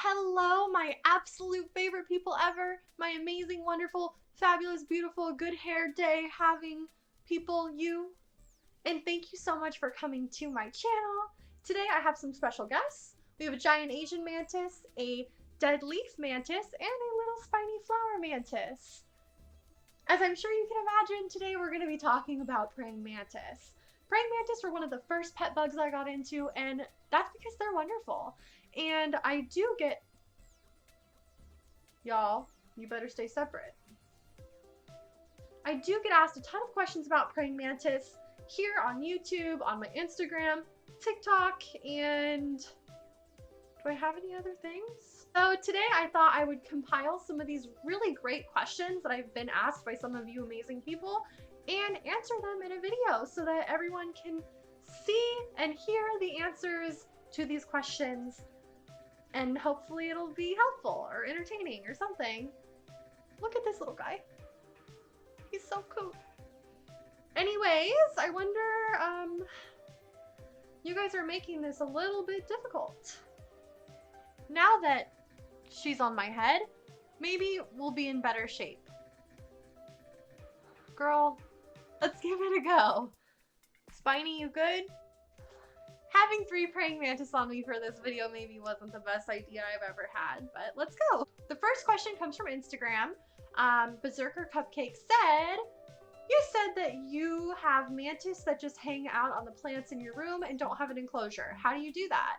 Hello, my absolute favorite people ever, my amazing, wonderful, fabulous, beautiful, good hair day having people, you. And thank you so much for coming to my channel. Today I have some special guests. We have a giant Asian mantis, a dead leaf mantis, and a little spiny flower mantis. As I'm sure you can imagine, today we're going to be talking about praying mantis. Praying mantis were one of the first pet bugs I got into, and that's because they're wonderful. And I do get... Y'all, you better stay separate. I do get asked a ton of questions about praying mantis here on YouTube, on my Instagram, TikTok, and do I have any other things? So today I thought I would compile some of these really great questions that I've been asked by some of you amazing people and answer them in a video so that everyone can see and hear the answers to these questions, and hopefully it'll be helpful or entertaining or something. Look at this little guy. He's so cool. Anyways, I wonder, you guys are making this a little bit difficult. Now that she's on my head, maybe we'll be in better shape. Girl, let's give it a go. Spiny, you good? Having 3 praying mantis on me for this video maybe wasn't the best idea I've ever had, but let's go. The first question comes from Instagram. Berserker Cupcake said, you said that you have mantis that just hang out on the plants in your room and don't have an enclosure. How do you do that?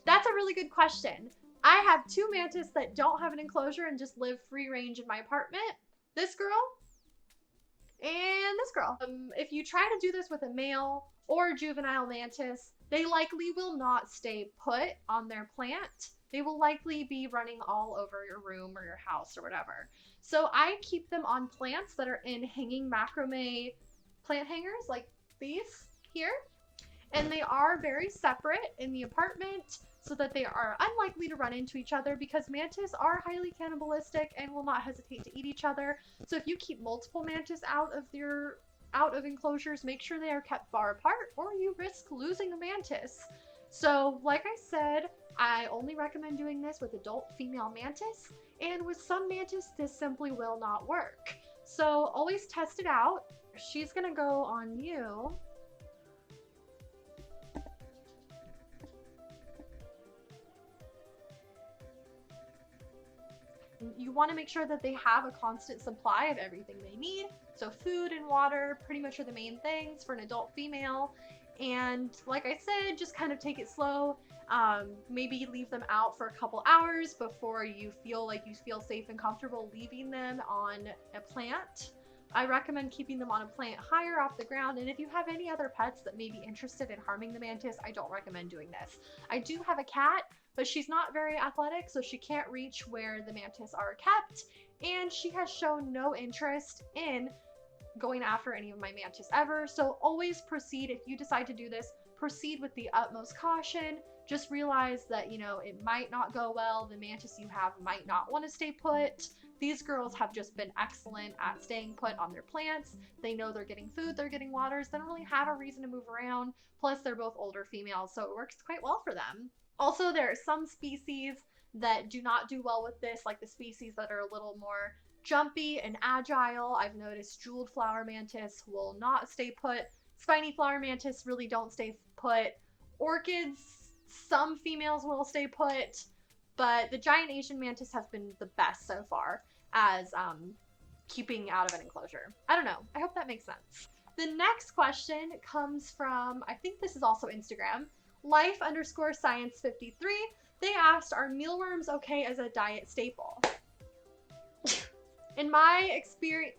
That's a really good question. I have 2 mantis that don't have an enclosure and just live free range in my apartment. This girl and this girl. If you try to do this with a male or juvenile mantis, they likely will not stay put on their plant. They will likely be running all over your room or your house or whatever. So I keep them on plants that are in hanging macrame plant hangers like these here. And they are very separate in the apartment so that they are unlikely to run into each other, because mantis are highly cannibalistic and will not hesitate to eat each other. So if you keep multiple mantis out of enclosures, make sure they are kept far apart or you risk losing a mantis. So like I said, I only recommend doing this with adult female mantis, and with some mantis this simply will not work. So always test it out. She's gonna go on you. You want to make sure that they have a constant supply of everything they need. So food and water pretty much are the main things for an adult female. And like I said, just kind of take it slow. Maybe leave them out for a couple hours before you feel safe and comfortable leaving them on a plant. I recommend keeping them on a plant higher off the ground, and if you have any other pets that may be interested in harming the mantis, I don't recommend doing this. I do have a cat, but she's not very athletic, so she can't reach where the mantis are kept, and she has shown no interest in going after any of my mantis ever. So always proceed, if you decide to do this, proceed with the utmost caution. Just realize that, you know, it might not go well. The mantis you have might not want to stay put. These girls have just been excellent at staying put on their plants. They know they're getting food, they're getting waters, they don't really have a reason to move around. Plus they're both older females, so it works quite well for them. Also, there are some species that do not do well with this, like the species that are a little more jumpy and agile. I've noticed jeweled flower mantis will not stay put. Spiny flower mantis really don't stay put. Orchids, some females will stay put, but the giant Asian mantis has been the best so far as keeping out of an enclosure. I don't know. I hope that makes sense. The next question comes from, I think this is also Instagram, life_science53. They asked, are mealworms okay as a diet staple? In my experience,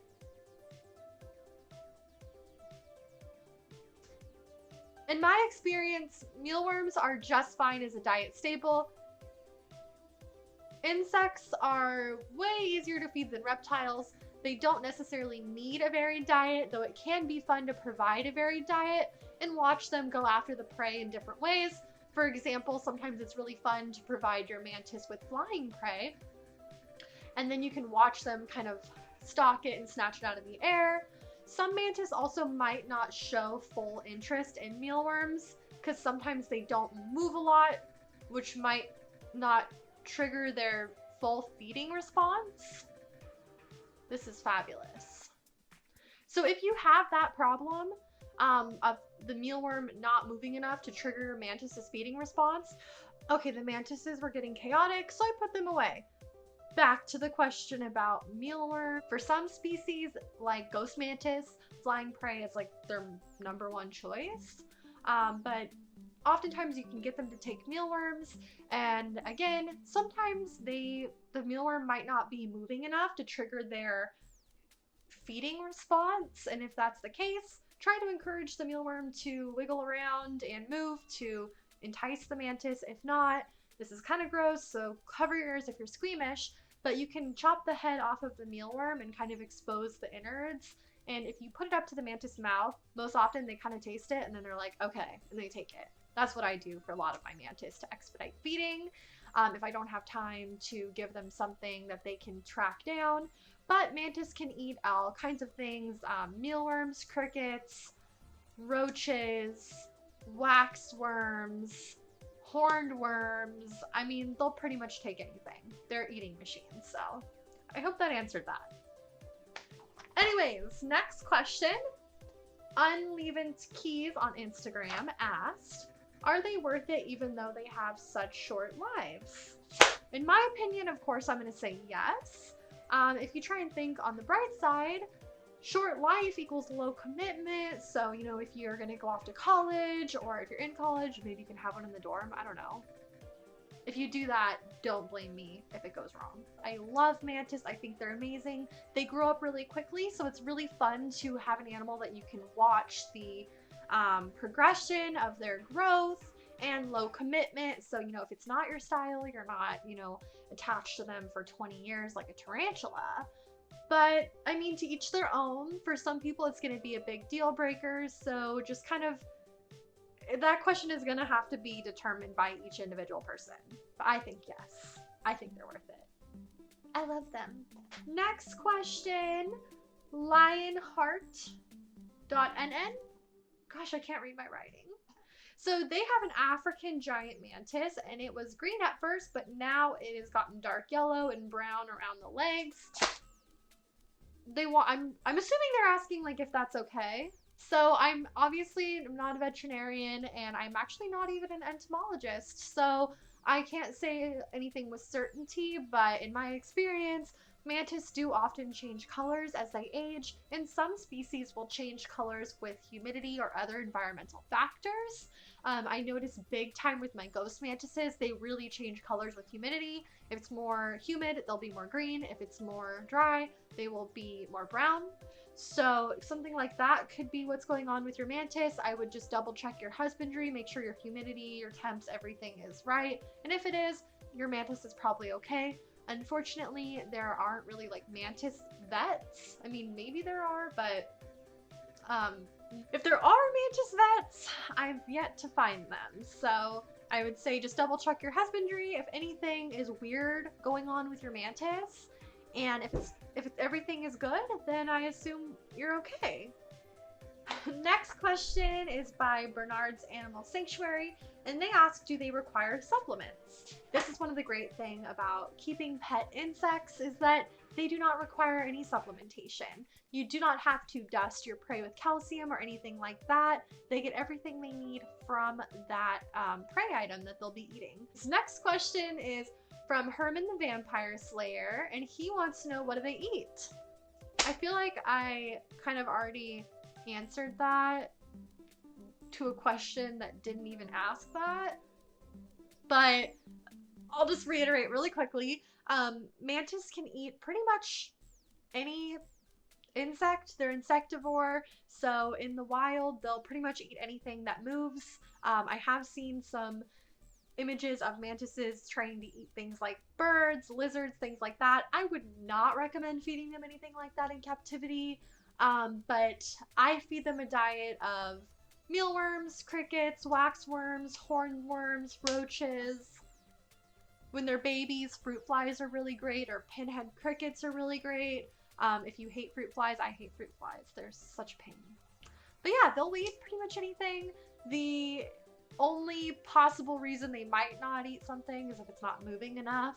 mealworms are just fine as a diet staple. Insects are way easier to feed than reptiles. They don't necessarily need a varied diet, though it can be fun to provide a varied diet and watch them go after the prey in different ways. For example, sometimes it's really fun to provide your mantis with flying prey, and then you can watch them kind of stalk it and snatch it out of the air. Some mantis also might not show full interest in mealworms because sometimes they don't move a lot which might not trigger their full feeding response. This is fabulous. So if you have that problem of the mealworm not moving enough to trigger your mantis's feeding response, okay, the mantises were getting chaotic, so I put them away. Back to the question about mealworm. For some species, like ghost mantis, flying prey is like their #1 choice. But oftentimes you can get them to take mealworms, and again, sometimes the mealworm might not be moving enough to trigger their feeding response, and if that's the case, try to encourage the mealworm to wiggle around and move to entice the mantis. If not, this is kind of gross, so cover your ears if you're squeamish, but you can chop the head off of the mealworm and kind of expose the innards. And if you put it up to the mantis mouth, most often they kind of taste it and then they're like, okay, and they take it. That's what I do for a lot of my mantis to expedite feeding. If I don't have time to give them something that they can track down. But mantis can eat all kinds of things, mealworms, crickets, roaches, waxworms, horned worms. I mean, they'll pretty much take anything. They're eating machines, so I hope that answered that. Anyways, next question. Unleavened Keys on Instagram asked, are they worth it even though they have such short lives? In my opinion, of course, I'm going to say yes. If you try and think on the bright side, short life equals low commitment. So, you know, if you're going to go off to college, or if you're in college, maybe you can have one in the dorm. I don't know. If you do that, don't blame me if it goes wrong. I love mantis. I think they're amazing. They grow up really quickly, so it's really fun to have an animal that you can watch the progression of their growth, and low commitment. So, you know, if it's not your style, you're not, you know, attached to them for 20 years like a tarantula. But I mean, to each their own. For some people, it's going to be a big deal breaker. So just kind of, that question is going to have to be determined by each individual person. But I think yes. I think they're worth it. I love them. Next question. Lionheart.nn. Gosh, I can't read my writing. So they have an African giant mantis, and it was green at first, but now it has gotten dark yellow and brown around the legs. I'm assuming they're asking like if that's okay. So I'm not a veterinarian, and I'm actually not even an entomologist. So I can't say anything with certainty, but in my experience, mantis do often change colors as they age, and some species will change colors with humidity or other environmental factors. I notice big time with my ghost mantises, they really change colors with humidity. If it's more humid, they'll be more green. If it's more dry, they will be more brown. So something like that could be what's going on with your mantis. I would just double check your husbandry, make sure your humidity, your temps, everything is right. And if it is, your mantis is probably okay. Unfortunately, there aren't really like mantis vets. I mean, maybe there are, but if there are mantis vets, I've yet to find them. So I would say just double check your husbandry. If anything is weird going on with your mantis, and if everything is good, then I assume you're okay. Next question is by Bernard's Animal Sanctuary, and they ask, do they require supplements? This is one of the great things about keeping pet insects, is that they do not require any supplementation. You do not have to dust your prey with calcium or anything like that. They get everything they need from that prey item that they'll be eating. This next question is from Herman the Vampire Slayer, and he wants to know, what do they eat? I feel like I kind of already answered that to a question that didn't even ask that, but I'll just reiterate really quickly. Mantis can eat pretty much any insect. They're insectivore, so in the wild they'll pretty much eat anything that moves. I have seen some images of mantises trying to eat things like birds, lizards, things like that. I would not recommend feeding them anything like that in captivity. But I feed them a diet of mealworms, crickets, waxworms, hornworms, roaches. When they're babies, fruit flies are really great, or pinhead crickets are really great. If you hate fruit flies, I hate fruit flies. They're such a pain. But yeah, they'll eat pretty much anything. The Only possible reason they might not eat something is if it's not moving enough.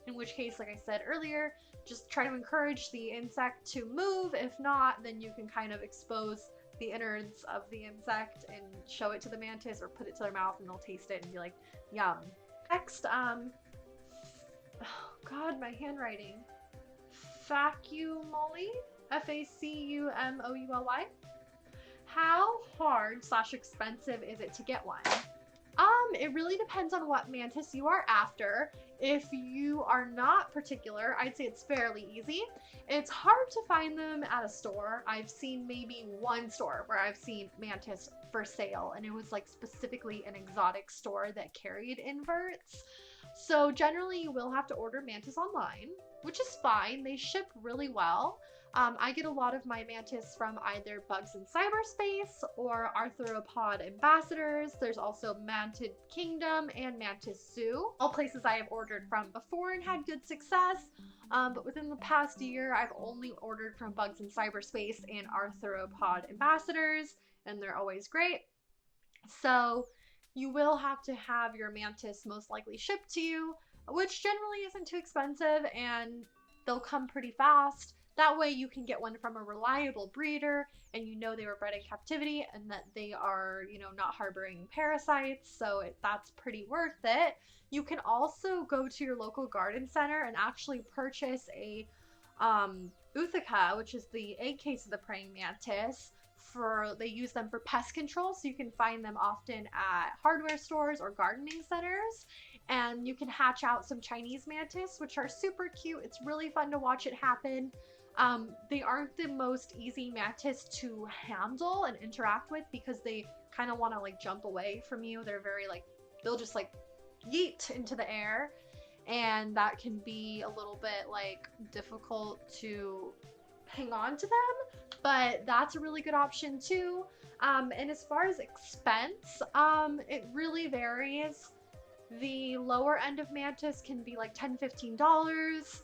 In which case, like I said earlier, just try to encourage the insect to move. If not, then you can kind of expose the innards of the insect and show it to the mantis or put it to their mouth and they'll taste it and be like, yum. Next, oh God, my handwriting. Facumuli? Facumouli? How hard / expensive is it to get one? It really depends on what mantis you are after. If you are not particular, I'd say it's fairly easy. It's hard to find them at a store. I've seen maybe one store where I've seen mantis for sale, and it was like specifically an exotic store that carried inverts. So generally you will have to order mantis online, which is fine. They ship really well. I get a lot of my mantis from either Bugs in Cyberspace or Arthropod Ambassadors. There's also Mantid Kingdom and Mantis Zoo, all places I have ordered from before and had good success. But within the past year, I've only ordered from Bugs in Cyberspace and Arthropod Ambassadors, and they're always great. So you will have to have your mantis most likely shipped to you, which generally isn't too expensive, and they'll come pretty fast. That way you can get one from a reliable breeder and you know they were bred in captivity and that they are, you know, not harboring parasites. So that's pretty worth it. You can also go to your local garden center and actually purchase a Uthaka, which is the egg case of the praying mantis. They use them for pest control, so you can find them often at hardware stores or gardening centers. And you can hatch out some Chinese mantis, which are super cute. It's really fun to watch it happen. They aren't the most easy mantis to handle and interact with because they kind of want to like jump away from you. They're very like, they'll just like yeet into the air, and that can be a little bit like difficult to hang on to them, but that's a really good option too. And as far as expense, it really varies. The lower end of mantis can be like $10-15.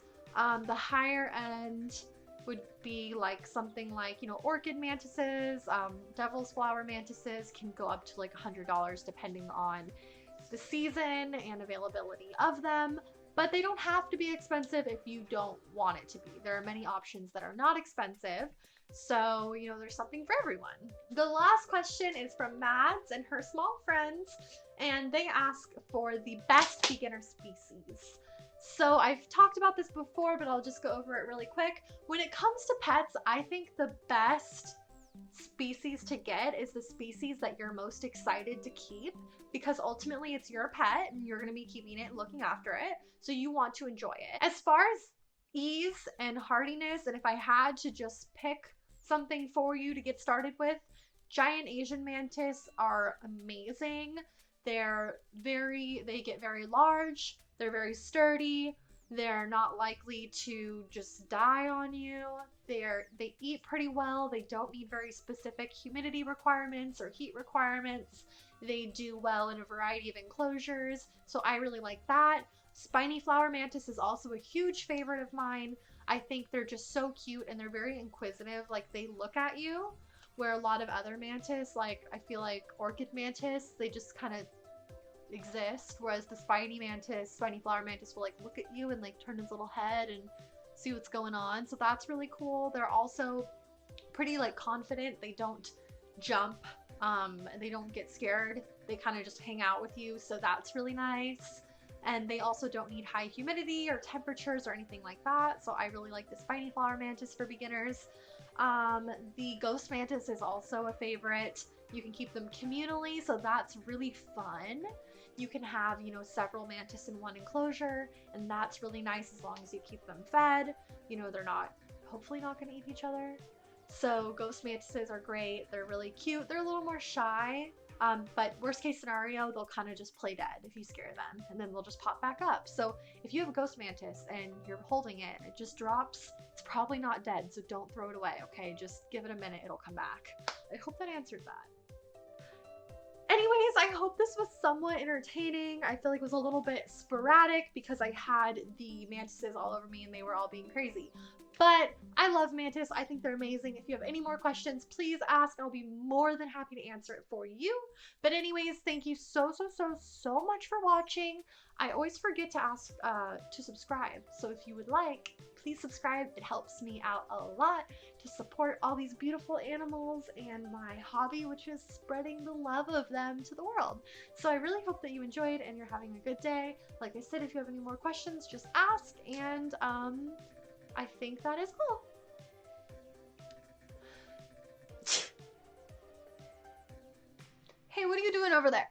The higher end would be like something like, you know, orchid mantises, devil's flower mantises can go up to like $100 depending on the season and availability of them. But they don't have to be expensive if you don't want it to be. There are many options that are not expensive. So, you know, there's something for everyone. The last question is from Mads and her small friends, and they ask for the best beginner species. So I've talked about this before, but I'll just go over it really quick. When it comes to pets, I think the best species to get is the species that you're most excited to keep, because ultimately it's your pet and you're going to be keeping it and looking after it, so you want to enjoy it. As far as ease and hardiness, and if I had to just pick something for you to get started with, giant Asian mantis are amazing. They get very large, they're very sturdy, they're not likely to just die on you. They eat pretty well. They don't need very specific humidity requirements or heat requirements. They do well in a variety of enclosures, so I really like that. Spiny flower mantis is also a huge favorite of mine. I think they're just so cute and they're very inquisitive. Like, they look at you, where a lot of other mantis, like I feel like orchid mantis, they just kind of exist, whereas the spiny flower mantis will like look at you and like turn his little head and see what's going on. So that's really cool. They're also pretty like confident. They don't jump, they don't get scared. They kind of just hang out with you, so that's really nice. And they also don't need high humidity or temperatures or anything like that, so I really like the spiny flower mantis for beginners. The ghost mantis is also a favorite. You can keep them communally, so that's really fun. You can have, you know, several mantis in one enclosure, and that's really nice as long as you keep them fed. You know, they're hopefully not going to eat each other. So ghost mantises are great. They're really cute. They're a little more shy, but worst case scenario, they'll kind of just play dead if you scare them, and then they'll just pop back up. So if you have a ghost mantis and you're holding it and it just drops, it's probably not dead, so don't throw it away, okay? Just give it a minute, it'll come back. I hope that answered that. Anyways, I hope this was somewhat entertaining. I feel like it was a little bit sporadic because I had the mantises all over me and they were all being crazy. But I love mantis. I think they're amazing. If you have any more questions, please ask. I'll be more than happy to answer it for you. But anyways, thank you so much for watching. I always forget to ask to subscribe. So if you would like, please subscribe. It helps me out a lot to support all these beautiful animals and my hobby, which is spreading the love of them to the world. So I really hope that you enjoyed and you're having a good day. Like I said, if you have any more questions, just ask. And I think that is all. Hey, what are you doing over there?